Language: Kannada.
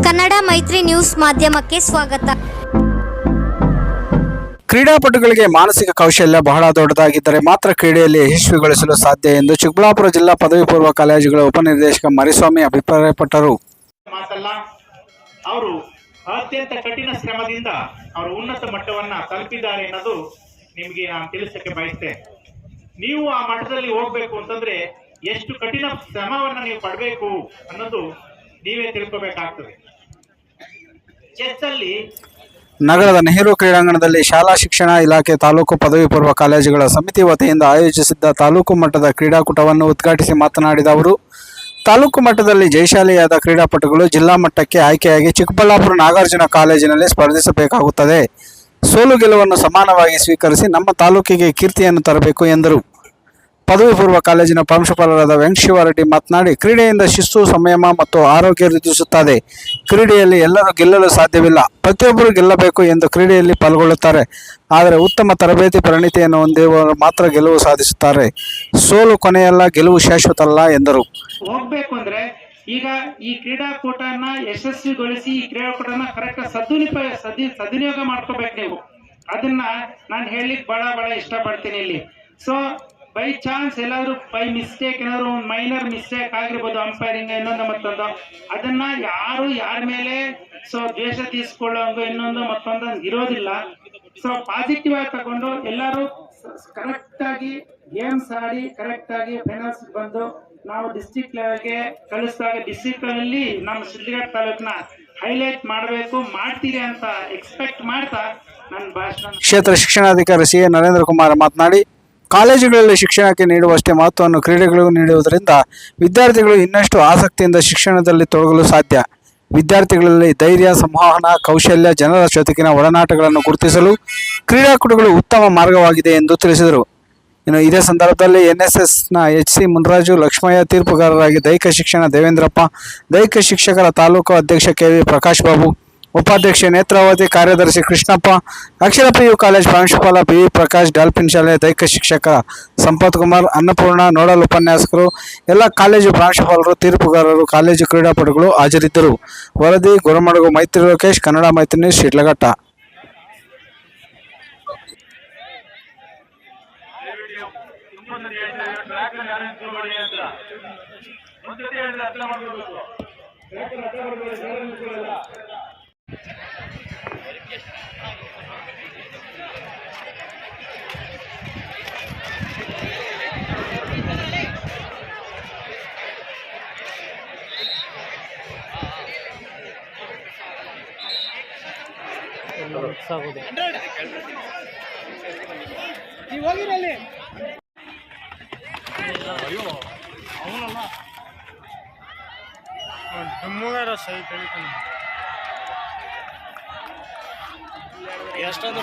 ಕನ್ನಡ ಮೈತ್ರಿ ನ್ಯೂಸ್ ಮಾಧ್ಯಮಕ್ಕೆ ಸ್ವಾಗತ. ಕ್ರೀಡಾಪಟುಗಳಿಗೆ ಮಾನಸಿಕ ಕೌಶಲ್ಯ ಬಹಳ ದೊಡ್ಡದಾಗಿದ್ದರೆ ಮಾತ್ರ ಕ್ರೀಡೆಯಲ್ಲಿ ಯಶಸ್ವಿಗೊಳಿಸಲು ಸಾಧ್ಯ ಎಂದು ಚಿಕ್ಕಬಳ್ಳಾಪುರ ಜಿಲ್ಲಾ ಪದವಿ ಪೂರ್ವ ಕಾಲೇಜುಗಳ ಉಪನಿರ್ದೇಶಕ ಮರಿಸ್ವಾಮಿ ಅಭಿಪ್ರಾಯಪಟ್ಟರು. ಅವರು ಅತ್ಯಂತ ಕಠಿಣ ಶ್ರಮದಿಂದ ಅವರು ಉನ್ನತ ಮಟ್ಟವನ್ನ ತಲುಪಿದ್ದಾರೆ ಅನ್ನೋದು ನಿಮಗೆ ನಾನು ತಿಳಿಸಕ್ಕೆ ಬಯಸ್ತೇನೆ. ನೀವು ಆ ಮಟ್ಟದಲ್ಲಿ ಹೋಗ್ಬೇಕು ಅಂತಂದ್ರೆ ಎಷ್ಟು ಕಠಿಣ ಶ್ರಮವನ್ನ ನೀವು ಪಡಬೇಕು ಅನ್ನೋದು ನೀವೇ ತಿಳ್ಕೋಬೇಕಾಗ್ತದೆ. ಚೆಸ್ ಅಲ್ಲಿ ನಗರದ ನೆಹರು ಕ್ರೀಡಾಂಗಣದಲ್ಲಿ ಶಾಲಾ ಶಿಕ್ಷಣ ಇಲಾಖೆ ತಾಲೂಕು ಪದವಿ ಪೂರ್ವ ಕಾಲೇಜುಗಳ ಸಮಿತಿ ವತಿಯಿಂದ ಆಯೋಜಿಸಿದ್ದ ತಾಲೂಕು ಮಟ್ಟದ ಕ್ರೀಡಾಕೂಟವನ್ನು ಉದ್ಘಾಟಿಸಿ ಮಾತನಾಡಿದ ಅವರು, ತಾಲೂಕು ಮಟ್ಟದಲ್ಲಿ ಜಯಶಾಲಿಯಾದ ಕ್ರೀಡಾಪಟುಗಳು ಜಿಲ್ಲಾ ಮಟ್ಟಕ್ಕೆ ಆಯ್ಕೆಯಾಗಿ ಚಿಕ್ಕಬಳ್ಳಾಪುರ ನಾಗಾರ್ಜುನ ಕಾಲೇಜಿನಲ್ಲಿ ಸ್ಪರ್ಧಿಸಬೇಕಾಗುತ್ತದೆ. ಸೋಲು ಗೆಲುವನ್ನು ಸಮಾನವಾಗಿ ಸ್ವೀಕರಿಸಿ ನಮ್ಮ ತಾಲೂಕಿಗೆ ಕೀರ್ತಿಯನ್ನು ತರಬೇಕು ಎಂದರು. ಪದವಿ ಪೂರ್ವ ಕಾಲೇಜಿನ ಪ್ರಾಂಶುಪಾಲರಾದ ವೆಂಕಟಶಿವರೆಡ್ಡಿ ಮಾತನಾಡಿ, ಕ್ರೀಡೆಯಿಂದ ಶಿಸ್ತು, ಸಂಯಮ ಮತ್ತು ಆರೋಗ್ಯ ವೃದ್ಧಿಸುತ್ತದೆ. ಕ್ರೀಡೆಯಲ್ಲಿ ಎಲ್ಲರೂ ಗೆಲ್ಲಲು ಸಾಧ್ಯವಿಲ್ಲ, ಪ್ರತಿಯೊಬ್ಬರು ಗೆಲ್ಲಬೇಕು ಎಂದು ಕ್ರೀಡೆಯಲ್ಲಿ ಪಾಲ್ಗೊಳ್ಳುತ್ತಾರೆ. ಆದರೆ ಉತ್ತಮ ತರಬೇತಿ ಪರಿಣಿತಿಯನ್ನು ಹೊಂದಿರುವವರು ಮಾತ್ರ ಗೆಲುವು ಸಾಧಿಸುತ್ತಾರೆ. ಸೋಲು ಕೊನೆಯಲ್ಲ, ಗೆಲುವು ಶಾಶ್ವತ ಅಲ್ಲ ಎಂದರು. ಹೋಗ್ಬೇಕು ಅಂದ್ರೆ ಈಗ ಈ ಕ್ರೀಡಾಕೂಟನ ಯಶಸ್ವಿಗೊಳಿಸಿ ಈ ಕ್ರೀಡಾಕೂಟನ ಕರೆಕ್ಟ್ ಸದುಪಯೋಗ ಮಾಡ್ಕೋಬೇಕು ನೀವು. ಅದನ್ನ ನಾನು ಹೇಳಿಕ್ ಬಹಳ ಇಷ್ಟಪಡ್ತೀನಿ ಇಲ್ಲಿ. ಸೊ ಬೈ ಚಾನ್ಸ್ ಎಲ್ಲಾದ್ರೂ ಬೈ ಮಿಸ್ಟೇಕ್ ಏನಾದ್ರು ಒಂದು ಮೈನರ್ ಮಿಸ್ಟೇಕ್ ಆಗಿರ್ಬೋದು, ಅಂಪೈರಿಂಗ್ ಇನ್ನೊಂದು ಮತ್ತೊಂದು, ಅದನ್ನ ಯಾರು ಯಾರ ಮೇಲೆ ದ್ವೇಷ ತೀಸ್ಕೊಳ್ಳೋಂಗು ಇನ್ನೊಂದು ಮತ್ತೊಂದು ಇರೋದಿಲ್ಲ. ಸೊ ಪಾಸಿಟಿವ್ ಆಗಿ ತಗೊಂಡು ಎಲ್ಲರೂ ಕರೆಕ್ಟ್ ಆಗಿ ಗೇಮ್ಸ್ ಆಡಿ ಕರೆಕ್ಟ್ ಆಗಿ ಫೈನಲ್ಸ್ ಬಂದು ನಾವು ಡಿಸ್ಟ್ರಿಕ್ಟ್ ಲೆವೆಲ್ಗೆ ಕಳಿಸಿದಾಗ ಡಿಸ್ಟ್ರಿಕ್ಟ್ ಅಲ್ಲಿ ನಮ್ಮ ಶಿಡ್ಲಘಟ್ಟ ತಾಲೂಕಿನ ಹೈಲೈಟ್ ಮಾಡಬೇಕು, ಮಾಡ್ತೀರಿ ಅಂತ ಎಕ್ಸ್ಪೆಕ್ಟ್ ಮಾಡ್ತಾ ನನ್ನ ಭಾಷಣ. ಕ್ಷೇತ್ರ ಶಿಕ್ಷಣಾಧಿಕಾರಿ ಸಿ ಎ ನರೇಂದ್ರ ಕುಮಾರ್ ಮಾತನಾಡಿ, ಕಾಲೇಜುಗಳಲ್ಲಿ ಶಿಕ್ಷಣಕ್ಕೆ ನೀಡುವಷ್ಟೇ ಮಹತ್ವವನ್ನು ಕ್ರೀಡೆಗಳಿಗೂ ನೀಡುವುದರಿಂದ ವಿದ್ಯಾರ್ಥಿಗಳು ಇನ್ನಷ್ಟು ಆಸಕ್ತಿಯಿಂದ ಶಿಕ್ಷಣದಲ್ಲಿ ತೊಡಗಲು ಸಾಧ್ಯ. ವಿದ್ಯಾರ್ಥಿಗಳಲ್ಲಿ ಧೈರ್ಯ, ಸಂವಹನ ಕೌಶಲ್ಯ, ಜನರ ಜೊತೆಗಿನ ಒಡನಾಟಗಳನ್ನು ಗುರುತಿಸಲು ಕ್ರೀಡಾಕೂಟಗಳು ಉತ್ತಮ ಮಾರ್ಗವಾಗಿದೆ ಎಂದು ತಿಳಿಸಿದರು. ಇನ್ನು ಇದೇ ಸಂದರ್ಭದಲ್ಲಿ ಎನ್ಎಸ್ಎಸ್ನ ಎಚ್.ಸಿ. ಮುನ್ರಾಜು, ಲಕ್ಷ್ಮಯ್ಯ, ತೀರ್ಪುಗಾರರಾಗಿ ದೈಹಿಕ ಶಿಕ್ಷಣ ದೇವೇಂದ್ರಪ್ಪ, ದೈಹಿಕ ಶಿಕ್ಷಕರ ತಾಲೂಕು ಅಧ್ಯಕ್ಷ ಕೆ.ವಿ. ಪ್ರಕಾಶ್ ಬಾಬು, ಉಪಾಧ್ಯಕ್ಷೆ ನೇತ್ರಾವತಿ, ಕಾರ್ಯದರ್ಶಿ ಕೃಷ್ಣಪ್ಪ, ಅಕ್ಷರ PU ಕಾಲೇಜ್ ಪ್ರಾಂಶುಪಾಲ ಬಿ.ವಿ. ಪ್ರಕಾಶ್, ಡಾಲ್ಫಿನ್ ಶಾಲೆ ದೈಹಿಕ ಶಿಕ್ಷಕ ಸಂಪತ್ ಕುಮಾರ್, ಅನ್ನಪೂರ್ಣ, ನೋಡಲ್ ಉಪನ್ಯಾಸಕರು, ಎಲ್ಲ ಕಾಲೇಜು ಪ್ರಾಂಶುಪಾಲರು, ತೀರ್ಪುಗಾರರು, ಕಾಲೇಜು ಕ್ರೀಡಾಪಟುಗಳು ಹಾಜರಿದ್ದರು. ವರದಿ ಗುರಮಡಗು ಮೈತ್ರಿ ಲೋಕೇಶ್, ಕನ್ನಡ ಮೈತ್ರಿ ನ್ಯೂಸ್, ಶಿಡ್ಲಘಟ್ಟ. ಎಷ್ಟೊಂದು